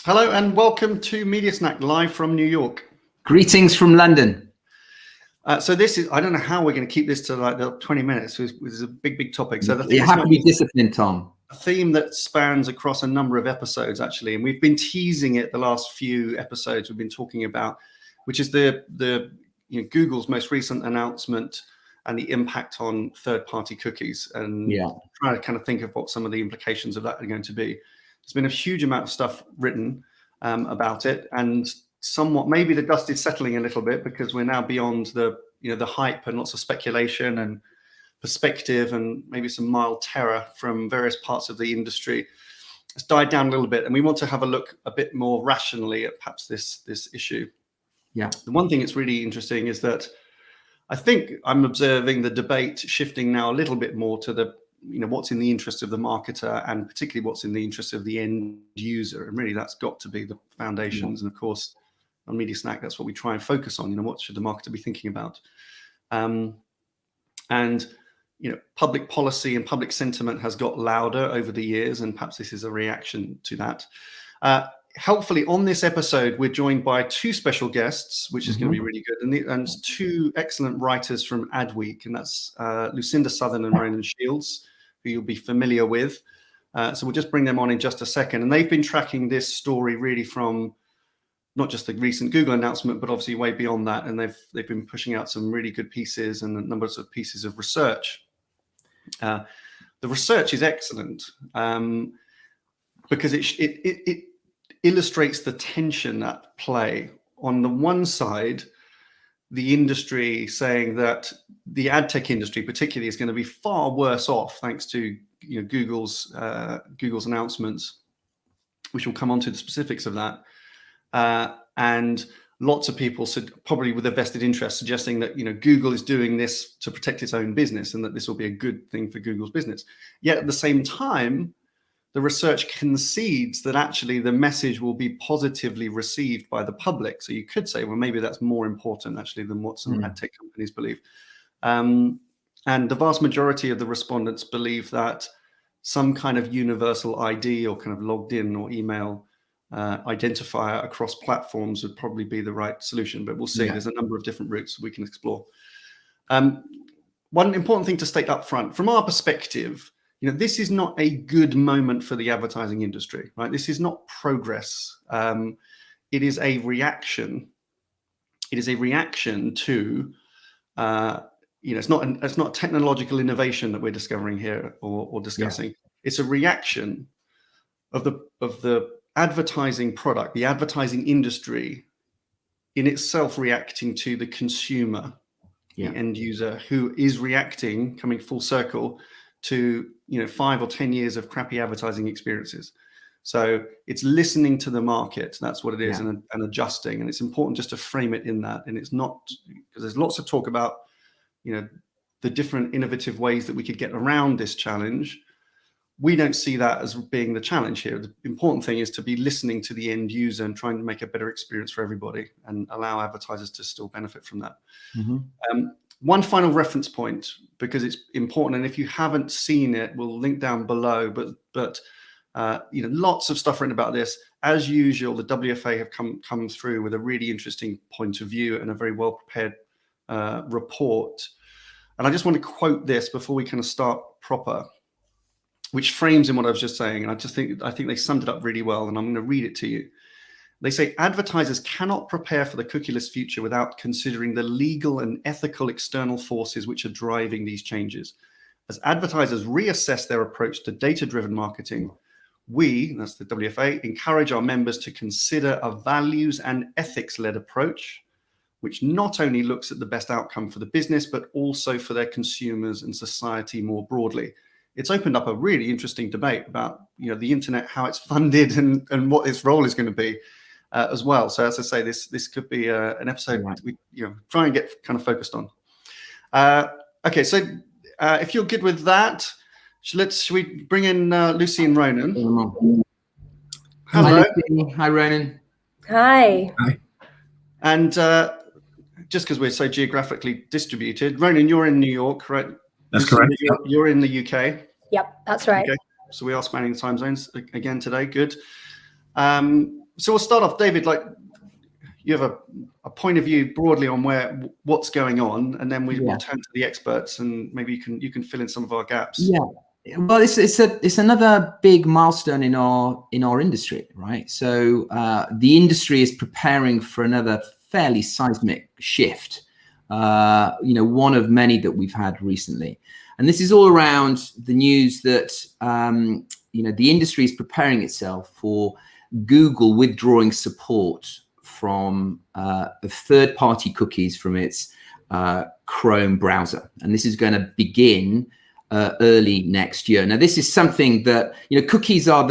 Hello and welcome to Media Snack live from New York. Greetings from London. So this is, I don't know how we're going to keep this to like the 20 minutes. This is a big topic. So the thing You have to be disciplined, Tom. A theme that spans across a number of episodes, actually, and we've been teasing it the last few episodes. We've been talking about, which is Google's most recent announcement and the impact on third-party cookies, and trying to kind of think of what some of the implications of that are going to be. There's been a huge amount of stuff written about it, and somewhat maybe the dust is settling a little bit because we're now beyond the hype and lots of speculation and perspective and maybe some mild terror from various parts of the industry. It's died down a little bit, and we want to have a look a bit more rationally at perhaps this issue. Yeah. The one thing that's really interesting is that I think I'm observing the debate shifting now a little bit more to the what's in the interest of the marketer, and particularly what's in the interest of the end user. And really that's got to be the foundations. And of course, on Media Snack, that's what we try and focus on. What should the marketer be thinking about? Public policy and public sentiment has got louder over the years, and perhaps this is a reaction to that. Helpfully, on this episode, we're joined by two special guests, which is going to be really good, and two excellent writers from Adweek, and that's Lucinda Southern and Ronan Shields, who you'll be familiar with. So we'll just bring them on in just a second. And they've been tracking this story really from not just the recent Google announcement, but obviously way beyond that. And they've been pushing out some really good pieces and numbers of pieces of research. The research is excellent because it illustrates the tension at play. On the one side, the industry saying that the ad tech industry particularly is going to be far worse off thanks to Google's announcements, which will come on to the specifics of that. And lots of people probably with a vested interest suggesting that Google is doing this to protect its own business and that this will be a good thing for Google's business. Yet at the same time, the research concedes that actually the message will be positively received by the public. So you could say, well, maybe that's more important actually than what some ad tech companies believe. And the vast majority of the respondents believe that some kind of universal ID or kind of logged in or email identifier across platforms would probably be the right solution, but we'll see. There's a number of different routes we can explore. One important thing to state up front, from our perspective, this is not a good moment for the advertising industry, right? This is not progress. It is a reaction. It is a reaction to, it's not technological innovation that we're discovering here or discussing. Yeah. It's a reaction of the advertising product, the advertising industry in itself reacting to the consumer, the end user, who is reacting, coming full circle, to 5 or 10 years of crappy advertising experiences. So it's listening to the market. That's what it is, and adjusting. And it's important just to frame it in that. And it's not, because there's lots of talk about the different innovative ways that we could get around this challenge. We don't see that as being the challenge here. The important thing is to be listening to the end user and trying to make a better experience for everybody and allow advertisers to still benefit from that. One final reference point, because it's important, and if you haven't seen it, we'll link down below. But lots of stuff written about this. As usual, the WFA have come through with a really interesting point of view and a very well prepared report. And I just want to quote this before we kind of start proper, which frames in what I was just saying. And I think they summed it up really well, and I'm going to read it to you. They say advertisers cannot prepare for the cookieless future without considering the legal and ethical external forces which are driving these changes. As advertisers reassess their approach to data-driven marketing, we, that's the WFA, encourage our members to consider a values and ethics-led approach, which not only looks at the best outcome for the business, but also for their consumers and society more broadly. It's opened up a really interesting debate about the internet, how it's funded, and what its role is going to be. As well. So as I say, this could be an episode we try and get kind of focused on. Okay, so if you're good with that, should we bring in Lucy and Ronan? Hello. Hi, Lucy. Hi, Ronan. Hi. Hi. And just because we're so geographically distributed, Ronan, you're in New York, right? That's Lucy, correct. You're in the UK. Yep, that's right. Okay. So we are spanning time zones again today. Good. So we'll start off, David, like you have a point of view broadly on what's going on, and then we'll turn to the experts, and maybe you can fill in some of our gaps. Yeah. Well, it's another big milestone in our industry, right? So the industry is preparing for another fairly seismic shift, one of many that we've had recently. And this is all around the news that, the industry is preparing itself for Google withdrawing support from third-party cookies from its Chrome browser. And this is going to begin early next year. Now, this is something that, cookies are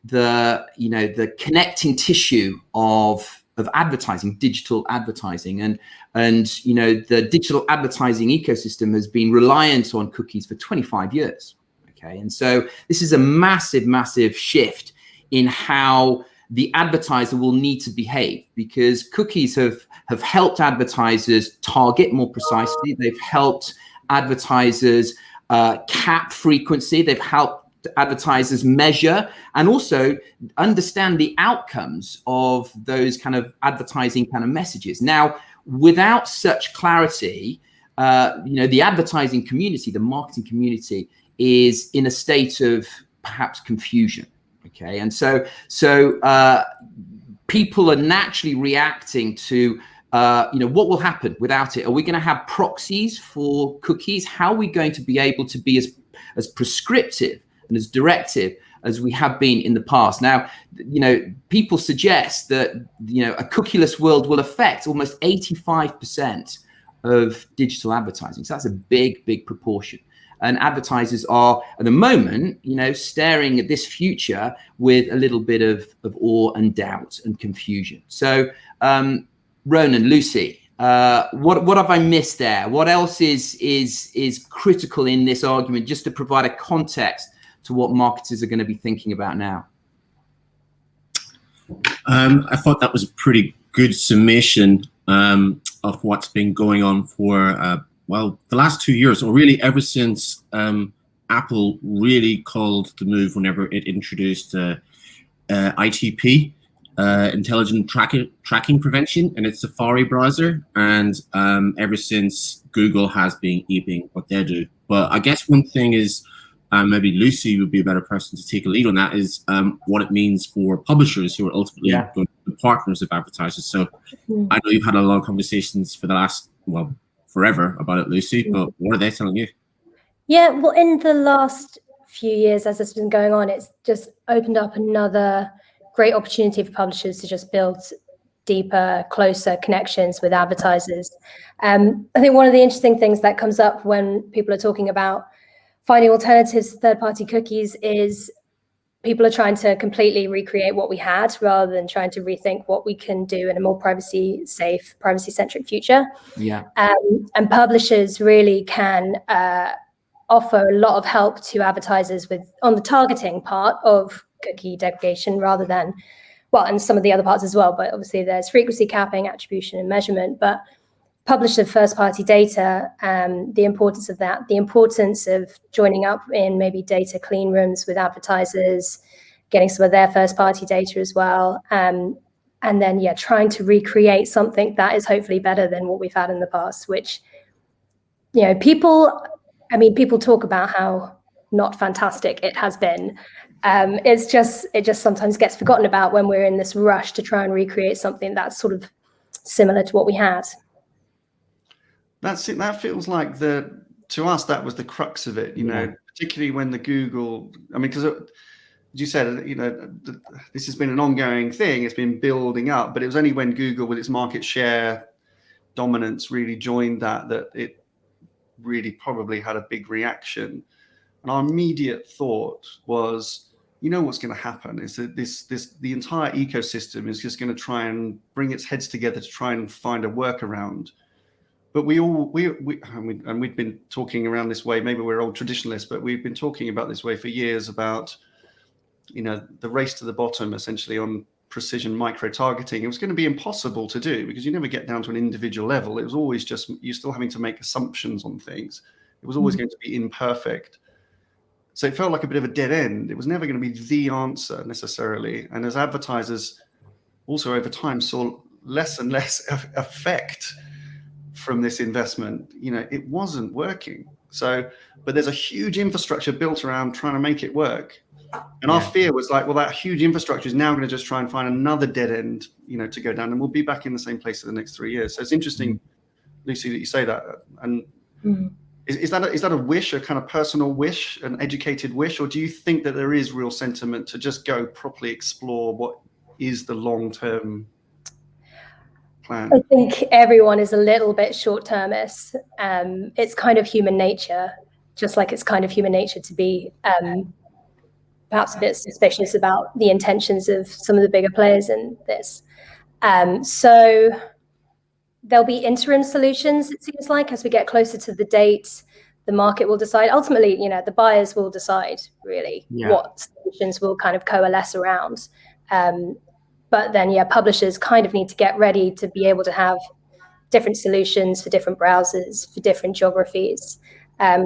the connecting tissue of advertising, digital advertising, and the digital advertising ecosystem has been reliant on cookies for 25 years. Okay, and so this is a massive shift in how the advertiser will need to behave, because cookies have helped advertisers target more precisely. They've helped advertisers cap frequency. They've helped advertisers measure and also understand the outcomes of those kind of advertising kind of messages. Now, without such clarity, the advertising community, the marketing community, is in a state of perhaps confusion. Okay, and so people are naturally reacting to what will happen without it. Are we going to have proxies for cookies? How are we going to be able to be as prescriptive and as directive as we have been in the past? Now, people suggest that, a cookieless world will affect almost 85% of digital advertising. So that's a big proportion. And advertisers are, at the moment, staring at this future with a little bit of awe and doubt and confusion. So, Ronan, Lucy, what have I missed there? What else is critical in this argument, just to provide a context to what marketers are going to be thinking about now? I thought that was a pretty good summation of what's been going on for the last 2 years, or really ever since Apple really called the move whenever it introduced ITP, Intelligent Tracking Prevention, in its Safari browser, and ever since Google has been eating what they do. But I guess one thing is, maybe Lucy would be a better person to take a lead on that, is what it means for publishers who are ultimately going to be partners of advertisers. So I know you've had a lot of conversations for the last, forever about it, Lucy, but what are they telling you? Yeah, well, in the last few years, as it's been going on, it's just opened up another great opportunity for publishers to just build deeper, closer connections with advertisers. I think one of the interesting things that comes up when people are talking about finding alternatives to third-party cookies is people are trying to completely recreate what we had rather than trying to rethink what we can do in a more privacy-safe, privacy-centric future. Yeah. And publishers really can offer a lot of help to advertisers on the targeting part of cookie degradation rather than, and some of the other parts as well. But obviously there's frequency capping, attribution, and measurement. But publisher first-party data, the importance of that, the importance of joining up in maybe data clean rooms with advertisers, getting some of their first-party data as well, and then, trying to recreate something that is hopefully better than what we've had in the past, which, people talk about how not fantastic it has been. It just sometimes gets forgotten about when we're in this rush to try and recreate something that's sort of similar to what we had. That's it. That feels like to us, that was the crux of it, particularly when the Google, because you said, this has been an ongoing thing. It's been building up, but it was only when Google, with its market share dominance, really joined that it really probably had a big reaction. And our immediate thought was, what's going to happen is that the entire ecosystem is just going to try and bring its heads together to try and find a workaround. But we've been talking around this way. Maybe we're old traditionalists, but we've been talking about this way for years about, the race to the bottom, essentially, on precision micro-targeting. It was going to be impossible to do because you never get down to an individual level. It was always just, you're still having to make assumptions on things. It was always going to be imperfect. So it felt like a bit of a dead end. It was never going to be the answer necessarily. And as advertisers, also over time saw less and less effect from this investment. You know, it wasn't working. So, but there's a huge infrastructure built around trying to make it work. And our fear was like, well, that huge infrastructure is now going to just try and find another dead end, you know, to go down, and we'll be back in the same place for the next 3 years. So it's interesting, Lucy, that you say that. And is that a wish, a kind of personal wish, an educated wish, or do you think that there is real sentiment to just go properly explore what is the long-term plan? I think everyone is a little bit short-termist. It's kind of human nature, just like it's kind of human nature to be perhaps a bit suspicious about the intentions of some of the bigger players in this. So there'll be interim solutions, it seems like, as we get closer to the date. The market will decide. Ultimately, you know, the buyers will decide really what solutions will kind of coalesce around. But then, publishers kind of need to get ready to be able to have different solutions for different browsers, for different geographies,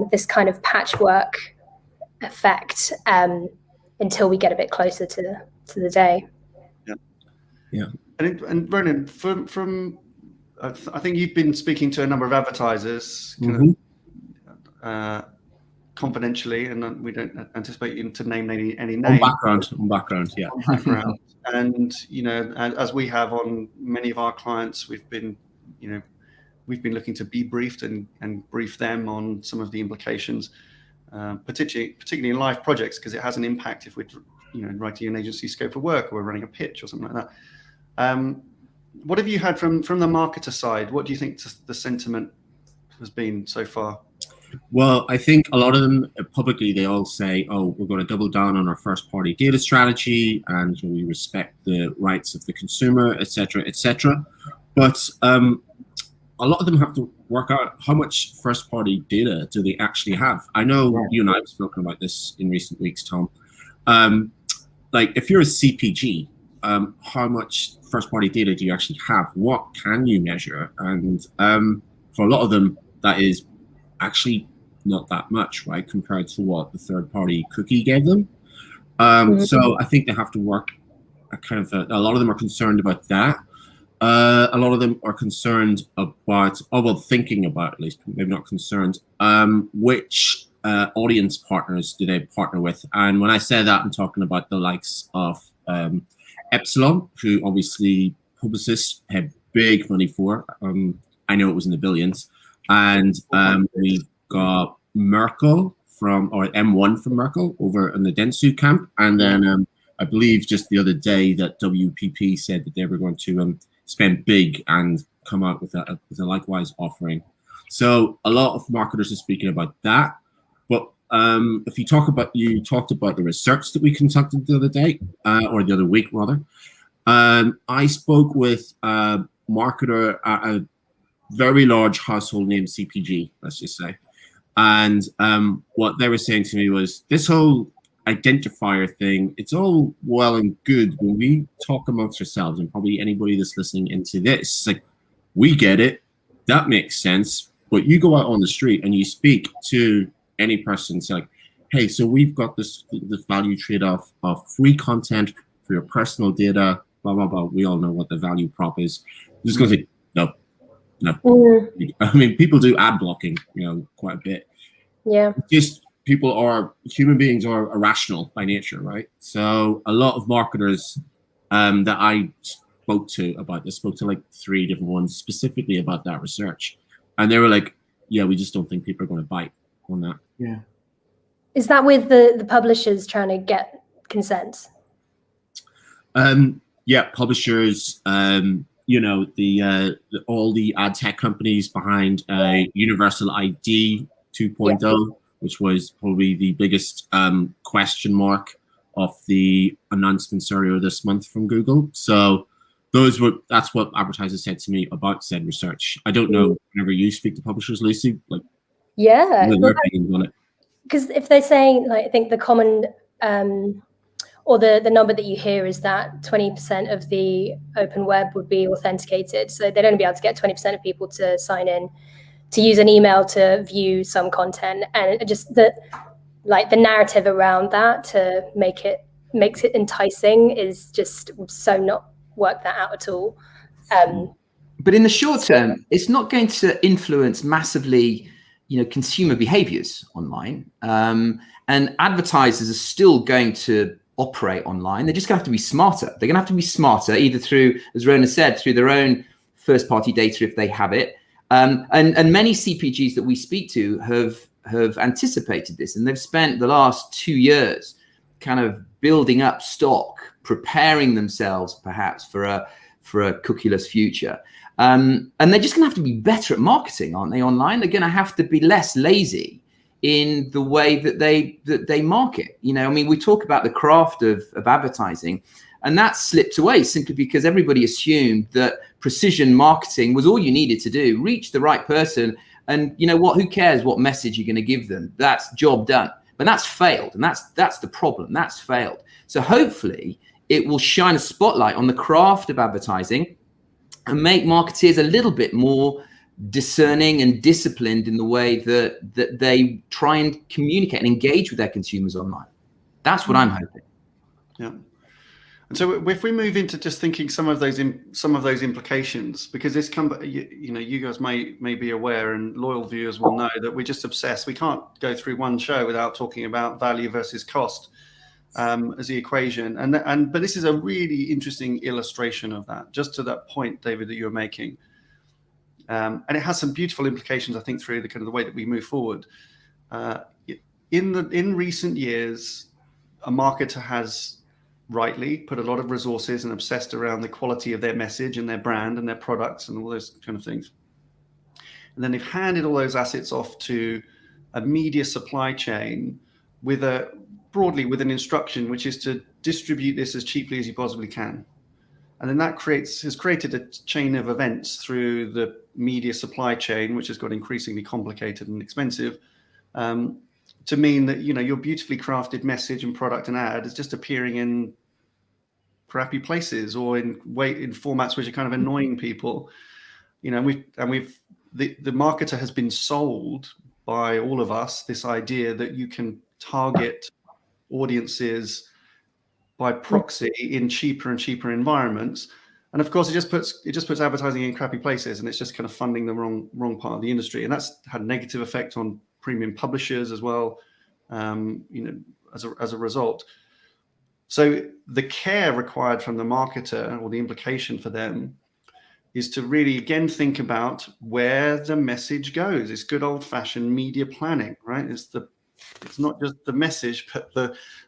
this kind of patchwork effect until we get a bit closer to the day. Yeah. And Ronan, from I think you've been speaking to a number of advertisers confidentially, and we don't anticipate you to name any names. On background, yeah. On background. And, you know, as we have on many of our clients, we've been looking to be briefed and brief them on some of the implications, particularly in live projects, because it has an impact if we're, you know, writing an agency scope of work or we're running a pitch or something like that. What have you had from the marketer side? What do you think the sentiment has been so far? Well, I think a lot of them publicly, they all say, oh, we're going to double down on our first party data strategy and we respect the rights of the consumer, et cetera, et cetera. But a lot of them have to work out how much first party data do they actually have. I know you and I have spoken about this in recent weeks, Tom. Like if you're a CPG, how much first party data do you actually have? What can you measure? And for a lot of them, that is actually not that much, right, compared to what the third-party cookie gave them. So I think they have to work a lot of them are concerned about that. A lot of them are concerned about, thinking about, at least, maybe not concerned, which audience partners do they partner with. And when I say that, I'm talking about the likes of Epsilon, who obviously publicists had big money for. I know it was in the billions. And we've got Merkel or M1 from Merkel over in the Dentsu camp. And then I believe just the other day that WPP said that they were going to spend big and come out with a likewise offering. So a lot of marketers are speaking about that. But if you talked about the research that we conducted the other day, or the other week rather, I spoke with a marketer at a very large household name CPG, let's just say. And what they were saying to me was, this whole identifier thing, it's all well and good when we talk amongst ourselves, and probably anybody that's listening into this, like, we get it, that makes sense, but you go out on the street and you speak to any person, say like, hey, so we've got this value trade-off of free content for your personal data, blah, blah, blah. We all know what the value prop is. I'm just going to say, no. I mean, people do ad blocking, quite a bit. Yeah. Just human beings are irrational by nature, right? So a lot of marketers that I spoke to about this, spoke to like 3 different ones specifically about that research. And they were like, yeah, we just don't think people are going to bite on that. Yeah. Is that with the publishers trying to get consent? Yeah, publishers, all the ad tech companies behind Universal ID 2.0, which was probably the biggest question mark of the announcements earlier this month from Google. So that's what advertisers said to me about said research. I don't know, whenever you speak to publishers, Lucy, like, yeah, what are their opinions on it? Because if they're saying, like, I think the common or the number that you hear is that 20% of the open web would be authenticated. So they'd only be able to get 20% of people to sign in, to use an email to view some content. And just the narrative around that to makes it enticing is just so not work that out at all. But in the short term, it's not going to influence massively, consumer behaviors online. And advertisers are still going to operate online. They're just going to have to be smarter. They're going to have to be smarter, either through, as Ronan said, through their own first-party data if they have it. And many CPGs that we speak to have anticipated this, and they've spent the last 2 years kind of building up stock, preparing themselves perhaps for a cookieless future. And they're just going to have to be better at marketing, aren't they, online? They're going to have to be less lazy in the way that they market. We talk about the craft of advertising, and that slipped away simply because everybody assumed that precision marketing was all you needed to do, reach the right person, and who cares what message you're going to give them? That's job done. But that's failed, and that's the problem. That's failed. So hopefully it will shine a spotlight on the craft of advertising and make marketeers a little bit more discerning and disciplined in the way that they try and communicate and engage with their consumers online. That's what I'm hoping. Yeah. And so if we move into just thinking some of those implications, because this you guys may be aware, and loyal viewers will know that we're just obsessed. We can't go through one show without talking about value versus cost as the equation. But this is a really interesting illustration of that, just to that point, David, that you were making. And it has some beautiful implications, I think, through the kind of the way that we move forward. In recent years, a marketer has rightly put a lot of resources and obsessed around the quality of their message and their brand and their products and all those kind of things. And then they've handed all those assets off to a media supply chain broadly with an instruction, which is to distribute this as cheaply as you possibly can. And then that has created a chain of events through the media supply chain, which has got increasingly complicated and expensive, to mean that your beautifully crafted message and product and ad is just appearing in crappy places or in formats which are kind of annoying people. The marketer has been sold by all of us this idea that you can target audiences by proxy in cheaper and cheaper environments, and of course it just puts advertising in crappy places, and it's just kind of funding the wrong part of the industry, and that's had a negative effect on premium publishers as well, as a result. So the care required from the marketer, or the implication for them, is to really again think about where the message goes. It's good old-fashioned media planning, right? It's not just the message, but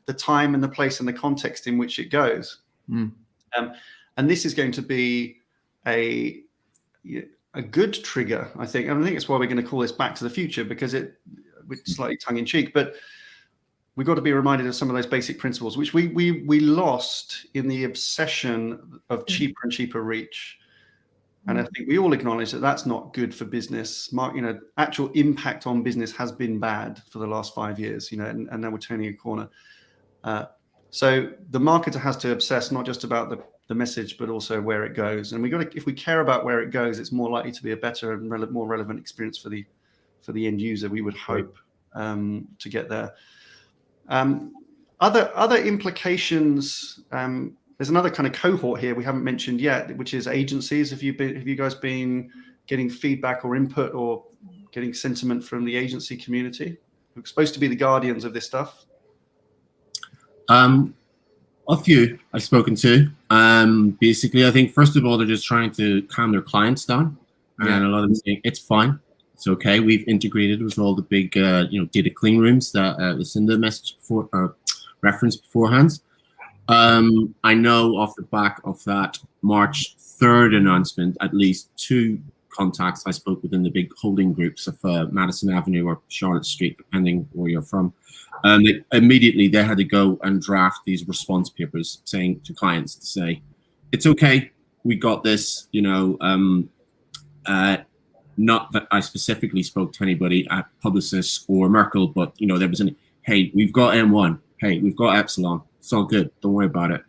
the time and the place and the context in which it goes. And this is going to be a good trigger, I think. And I think it's why we're going to call this Back to the Future, because it's slightly tongue in cheek, but we've got to be reminded of some of those basic principles, which we lost in the obsession of cheaper and cheaper reach. And I think we all acknowledge that that's not good for business. Actual impact on business has been bad for the last 5 years, and now we're turning a corner. So the marketer has to obsess not just about the message, but also where it goes. And if we care about where it goes, it's more likely to be a better and more relevant experience for the end user. We would hope to get there. Other implications. There's another kind of cohort here we haven't mentioned yet, which is agencies. Have you guys been getting feedback or input or getting sentiment from the agency community? We're supposed to be the guardians of this stuff. A few I've spoken to. Basically, I think first of all they're just trying to calm their clients down, and a lot of them saying it's fine, it's okay. We've integrated with all the big data clean rooms that Lucinda referenced beforehand. I know off the back of that March 3rd announcement, at least 2 contacts I spoke with in the big holding groups of Madison Avenue or Charlotte Street, depending where you're from. Immediately they had to go and draft these response papers saying to clients to say, it's okay, we got this, not that I specifically spoke to anybody at Publicis or Merkle, but there was hey, we've got M1, hey, we've got Epsilon. It's all good. Don't worry about it.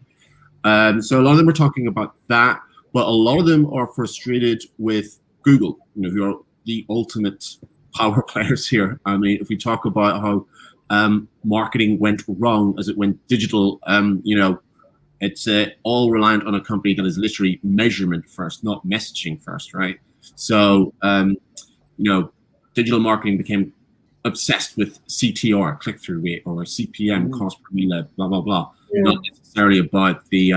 So a lot of them are talking about that, but a lot of them are frustrated with Google, who are the ultimate power players here. I mean, if we talk about how marketing went wrong as it went digital, It's all reliant on a company that is literally measurement first, not messaging first, right? So, digital marketing became obsessed with CTR, click-through rate, or CPM, cost per lead, blah, blah, blah. Yeah. Not necessarily about the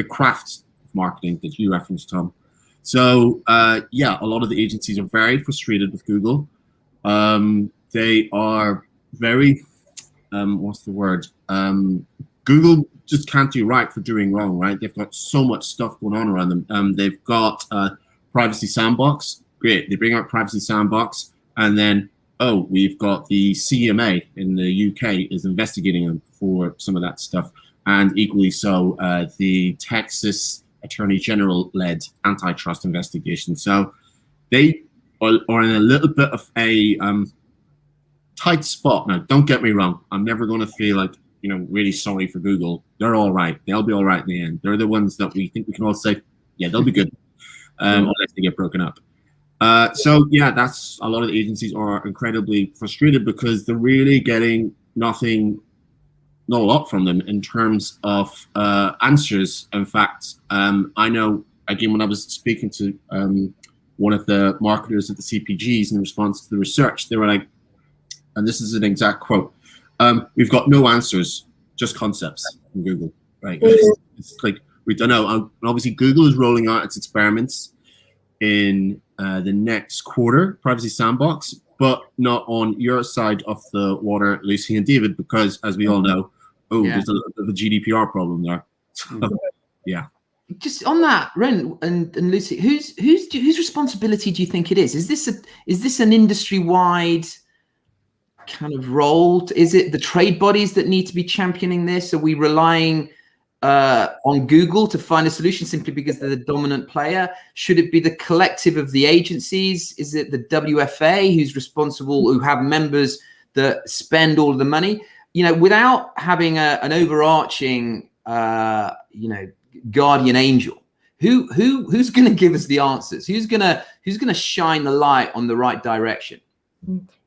craft of marketing that you referenced, Tom. So, a lot of the agencies are very frustrated with Google. They are very, what's the word? Google just can't do right for doing wrong, right? They've got so much stuff going on around them. They've got Privacy Sandbox. Great. They bring out Privacy Sandbox, and then, we've got the CMA in the UK is investigating them for some of that stuff. And equally so, the Texas Attorney General-led antitrust investigation. So they are in a little bit of a tight spot. Now, don't get me wrong. I'm never going to feel like, really sorry for Google. They're all right. They'll be all right in the end. They're the ones that we think we can all say, yeah, they'll be good, unless they get broken up. That's a lot of the agencies are incredibly frustrated because they're really getting not a lot from them in terms of answers. In fact, I know, again, when I was speaking to one of the marketers at the CPGs in response to the research, they were like, and this is an exact quote, we've got no answers, just concepts from Google, right? It's like, we don't know. And obviously, Google is rolling out its experiments in the next quarter, Privacy Sandbox, but not on your side of the water, Lucy and David, because as we all know, there's a little bit of a GDPR problem there. Yeah. Just on that, Ren and Lucy, whose responsibility do you think it is? Is this an industry-wide kind of role? Is it the trade bodies that need to be championing this? Are we relying on Google to find a solution simply because they're the dominant player? Should it be the collective of the agencies? Is it the WFA who's responsible, who have members that spend all of the money? Without having an overarching, guardian angel, who's going to give us the answers? Who's going to shine the light on the right direction?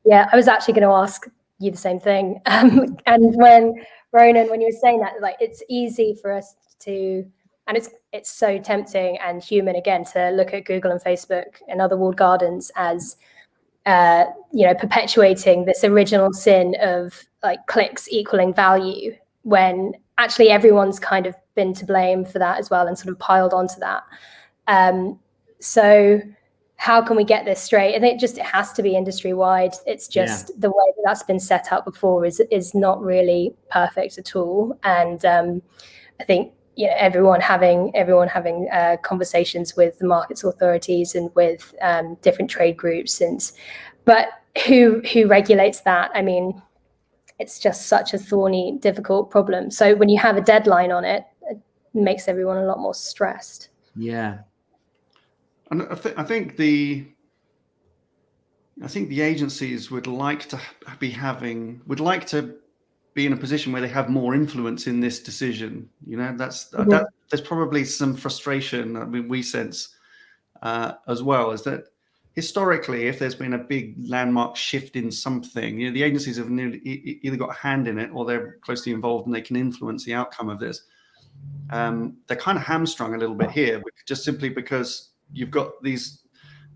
Yeah, I was actually going to ask you the same thing. And when Ronan, when you were saying that, like, it's easy for us to, and it's so tempting and human again to look at Google and Facebook and other walled gardens as perpetuating this original sin of like clicks equaling value, when actually everyone's kind of been to blame for that as well and sort of piled onto that. So how can we get this straight? And it has to be industry wide. It's just the way that's been set up before is not really perfect at all. And I think everyone having conversations with the markets authorities and with different trade groups, but who regulates that? I mean, it's just such a thorny, difficult problem. So when you have a deadline on it, it makes everyone a lot more stressed. Yeah. And I think the agencies would like to be in a position where they have more influence in this decision. There's probably some frustration. I mean, we sense as well, is that historically, if there's been a big landmark shift in something, the agencies have either got a hand in it or they're closely involved and they can influence the outcome of this. They're kind of hamstrung a little bit here, just simply because you've got these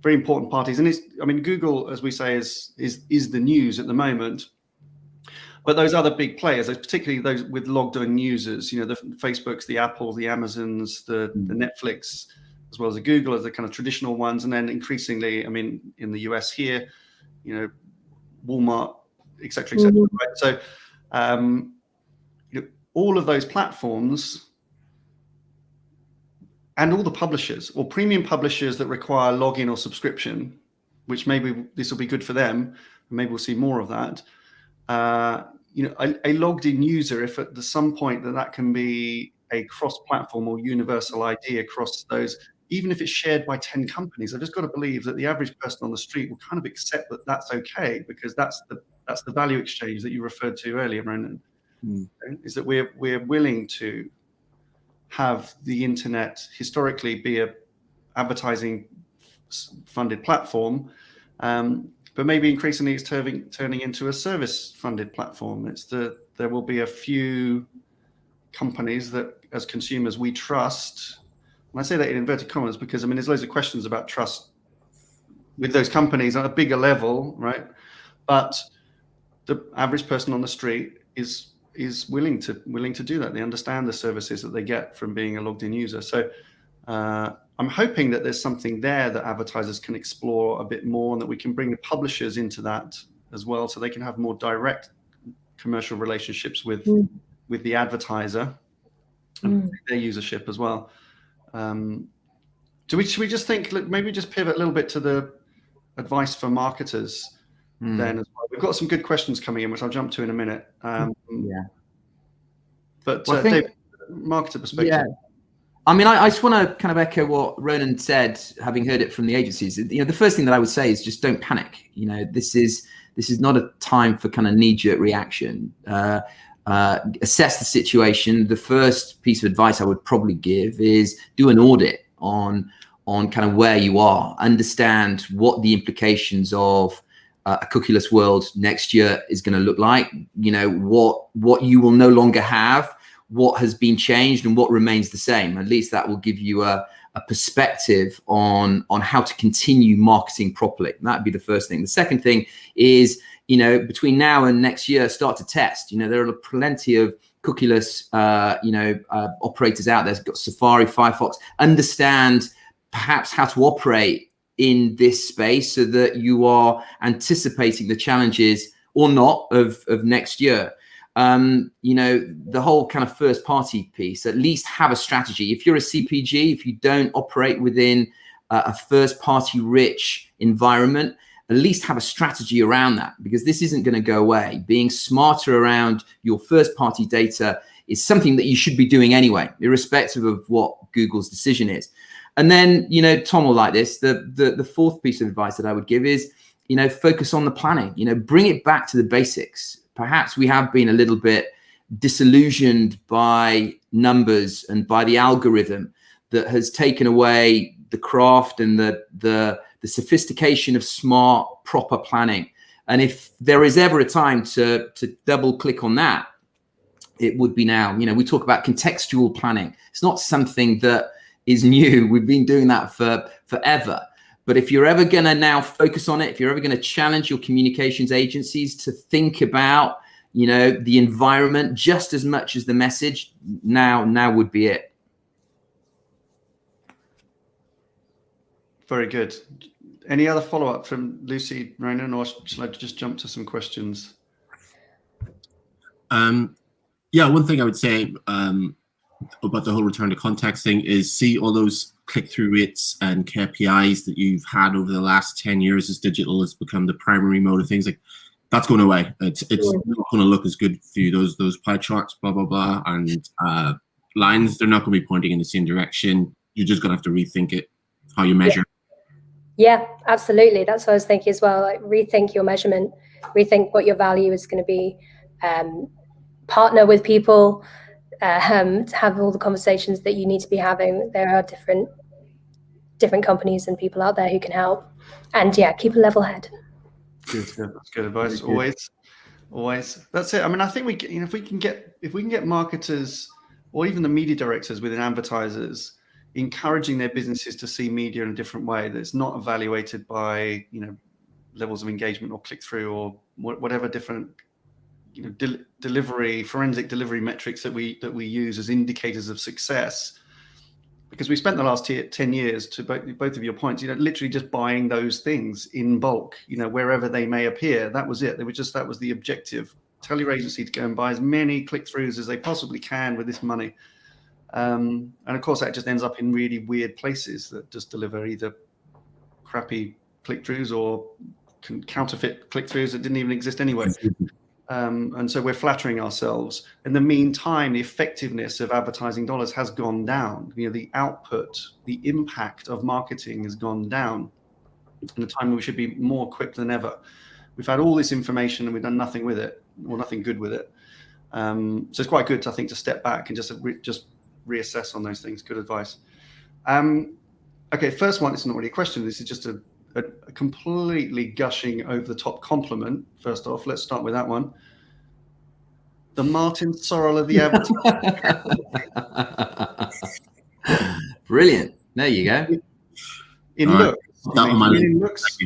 very important parties, and Google, as we say, is the news at the moment. But those other big players, particularly those with logged in users, the Facebooks, the Apples, the Amazons, the Netflix, as well as the Google, as the kind of traditional ones, and then increasingly, in the US here, Walmart, et cetera, et cetera. Right? So, all of those platforms. And all the publishers or premium publishers that require login or subscription, which maybe this will be good for them, maybe we'll see more of that. A logged in user, if at some point that can be a cross-platform or universal ID across those, even if it's shared by 10 companies, I've just got to believe that the average person on the street will kind of accept that that's okay, because that's the value exchange that you referred to earlier, Ronan, is that we're willing to have the internet historically be a advertising funded platform, but maybe increasingly it's turning into a service funded platform. There will be a few companies that as consumers we trust. And I say that in inverted commas because I mean there's loads of questions about trust with those companies on a bigger level, right? But the average person on the street is willing to do that. They understand the services that they get from being a logged in user. So I'm hoping that there's something there that advertisers can explore a bit more, and that we can bring the publishers into that as well, so they can have more direct commercial relationships with the advertiser and their usership as well. Should we just think, maybe just pivot a little bit to the advice for marketers then as well? We've got some good questions coming in, which I'll jump to in a minute. But well, David, marketer perspective. Yeah. I mean, I just want to kind of echo what Ronan said, having heard it from the agencies. You know, the first thing that I would say is just don't panic. You know, this is not a time for kind of knee-jerk reaction. Assess the situation. The first piece of advice I would probably give is do an audit on kind of where you are. Understand what the implications of a cookieless world next year is going to look like. You know, what you will no longer have, what has been changed, and what remains the same. At least that will give you a perspective on how to continue marketing properly. That'd be the first thing. The second thing is, you know, between now and next year, start to test. You know, there are plenty of cookieless, operators out there. There's got Safari, Firefox. Understand perhaps how to operate in this space so that you are anticipating the challenges or not of next year. You know, the whole kind of first party piece, at least have a strategy. If you're a CPG, if you don't operate within a first party rich environment, at least have a strategy around that, because this isn't going to go away. Being smarter around your first party data is something that you should be doing anyway, irrespective of what Google's decision is. And then, you know, Tom will like this. The fourth piece of advice that I would give is, you know, focus on the planning. You know, bring it back to the basics. Perhaps we have been a little bit disillusioned by numbers and by the algorithm that has taken away the craft and the sophistication of smart, proper planning. And if there is ever a time to double click on that, it would be now. You know, we talk about contextual planning. It's not something that is new. We've been doing that for forever. But if you're ever going to now focus on it, if you're ever going to challenge your communications agencies to think about, you know, the environment just as much as the message, now would be it. Very good. Any other follow-up from Lucy, Ronan, or shall I just jump to some questions? Yeah, one thing I would say about the whole return to context thing is see all those click-through rates and KPIs that you've had over the last 10 years as digital has become the primary mode of things. Like, that's going away. It's not going to look as good for you. Those pie charts, blah, blah, blah, and lines, they're not going to be pointing in the same direction. You're just going to have to rethink it, how you measure. Yeah, absolutely. That's what I was thinking as well. Like, rethink your measurement, rethink what your value is going to be, partner with people, to have all the conversations that you need to be having. There are different companies and people out there who can help. And yeah, keep a level head. Good. That's good advice. Always. That's it. I mean, I think if we can get marketers or even the media directors within advertisers encouraging their businesses to see media in a different way, that's not evaluated by, you know, levels of engagement or click through or whatever different, you know, forensic delivery metrics that we use as indicators of success. Because we spent the last 10 years, to both of your points, you know, literally just buying those things in bulk, you know, wherever they may appear. That was it. That was the objective. Tell your agency to go and buy as many click-throughs as they possibly can with this money. And of course, that just ends up in really weird places that just deliver either crappy click-throughs or counterfeit click-throughs that didn't even exist anyway. And so we're flattering ourselves. In the meantime, the effectiveness of advertising dollars has gone down. You know, the output, the impact of marketing has gone down in a time when we should be more equipped than ever. We've had all this information and we've done nothing with it, or nothing good with it. So it's quite good, I think, to step back and just reassess on those things. Good advice. Okay, first one, it's not really a question. This is just a completely gushing over the top compliment. First off, let's start with that one. The Martin Sorrell of the advertising. Brilliant. There you go. In All right. looks, That on my list. in looks.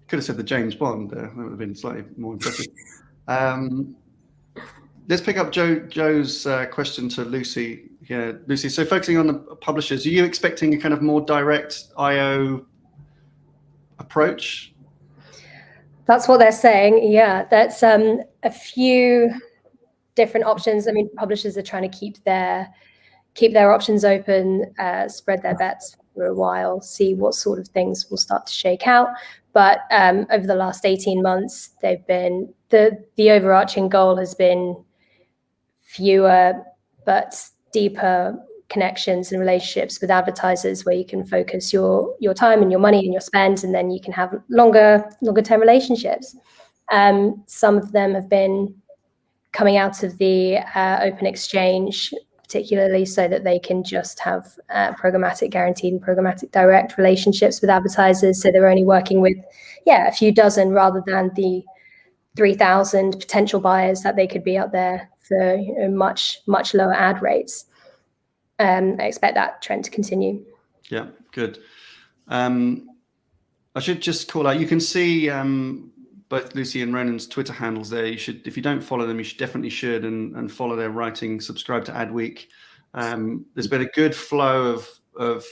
Could have said the James Bond. That would have been slightly more impressive. Let's pick up Joe's question to Lucy here. Lucy, so focusing on the publishers, are you expecting a kind of more direct IO approach? That's what they're saying. Yeah, that's a few different options. I mean, publishers are trying to keep their options open, spread their bets for a while, see what sort of things will start to shake out. But over the last 18 months, they've been the overarching goal has been fewer but deeper connections and relationships with advertisers, where you can focus your time and your money and your spend, and then you can have longer term relationships. Some of them have been coming out of the open exchange, particularly so that they can just have programmatic guaranteed and programmatic direct relationships with advertisers. So they're only working with a few dozen rather than the 3,000 potential buyers that they could be out there for much lower ad rates. I expect that trend to continue. Yeah, good. I should just call out, you can see both Lucy and Ronan's Twitter handles there. You should, if you don't follow them, you definitely should, and follow their writing, subscribe to Adweek. There's been a good flow of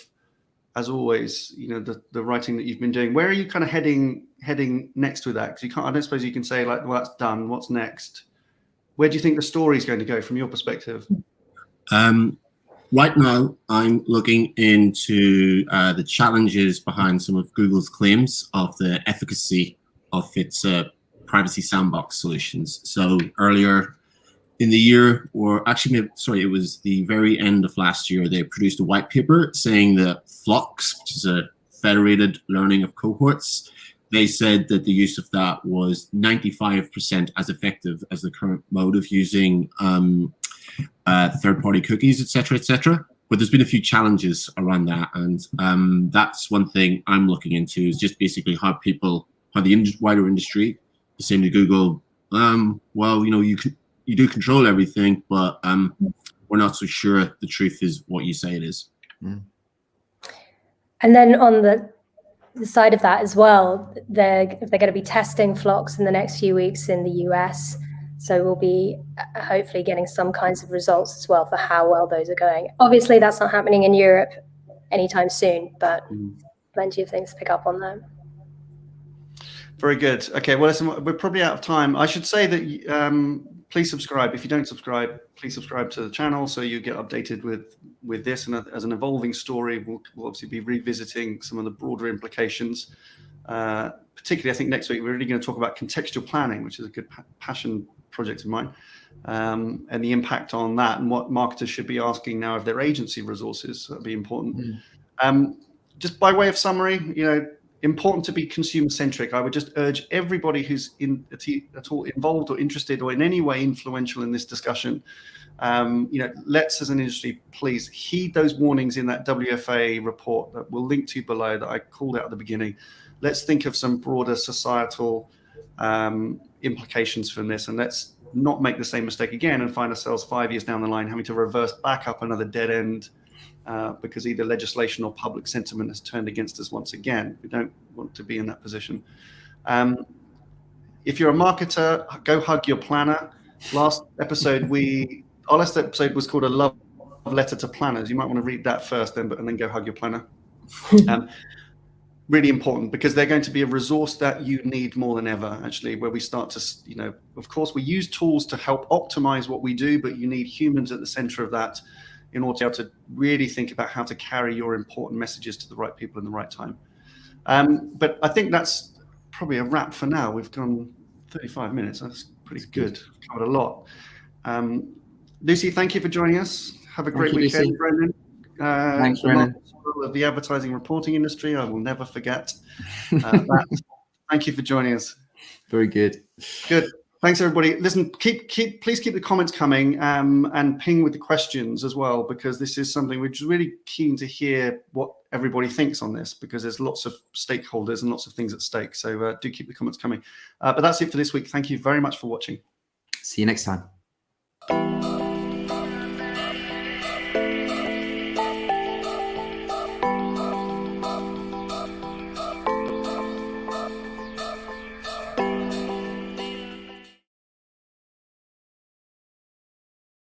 as always, the writing that you've been doing. Where are you kind of heading next with that? Because I don't suppose you can say like, well, that's done, what's next? Where do you think the story is going to go from your perspective? Right now, I'm looking into the challenges behind some of Google's claims of the efficacy of its privacy sandbox solutions. So earlier in the year, or actually, it was the very end of last year, they produced a white paper saying that Flux, which is a federated learning of cohorts, they said that the use of that was 95% as effective as the current mode of using third-party cookies, etc. But there's been a few challenges around that, and that's one thing I'm looking into, is just basically how the wider industry is saying to Google, well, you do control everything, but we're not so sure the truth is what you say it is. Mm. And then on the side of that as well, they're going to be testing Flux in the next few weeks in the US. So we'll be hopefully getting some kinds of results as well for how well those are going. Obviously, that's not happening in Europe anytime soon, but plenty of things to pick up on that. Very good. Okay, well, listen, we're probably out of time. I should say that please subscribe. If you don't subscribe, please subscribe to the channel so you get updated with this. And as an evolving story, we'll obviously be revisiting some of the broader implications. Particularly, I think next week we're really going to talk about contextual planning, which is a good passion project of mine, and the impact on that and what marketers should be asking now of their agency resources. That'd be important. Just by way of summary, important to be consumer centric. I would just urge everybody who's at all involved or interested or in any way influential in this discussion, let's as an industry please heed those warnings in that WFA report that we'll link to below that I called out at the beginning. Let's think of some broader societal implications from this, and let's not make the same mistake again and find ourselves 5 years down the line having to reverse back up another dead end because either legislation or public sentiment has turned against us once again. We don't want to be in that position. If you're a marketer, go hug your planner. Last episode, our last episode was called A Love Letter to Planners. You might want to read that first and then go hug your planner. Really important, because they're going to be a resource that you need more than ever, actually, where we start to, of course, we use tools to help optimize what we do, but you need humans at the center of that in order to be able to really think about how to carry your important messages to the right people in the right time. But I think that's probably a wrap for now. We've gone 35 minutes. That's pretty good. Covered a lot. Lucy, thank you for joining us. Have a great weekend, Brendan. Thanks, Brendan. Of the advertising reporting industry. I will never forget that. Thank you for joining us. Very good. Good. Thanks, everybody. Listen, please keep the comments coming, and ping with the questions as well, because this is something which is really keen to hear what everybody thinks on this, because there's lots of stakeholders and lots of things at stake. So do keep the comments coming. But that's it for this week. Thank you very much for watching. See you next time.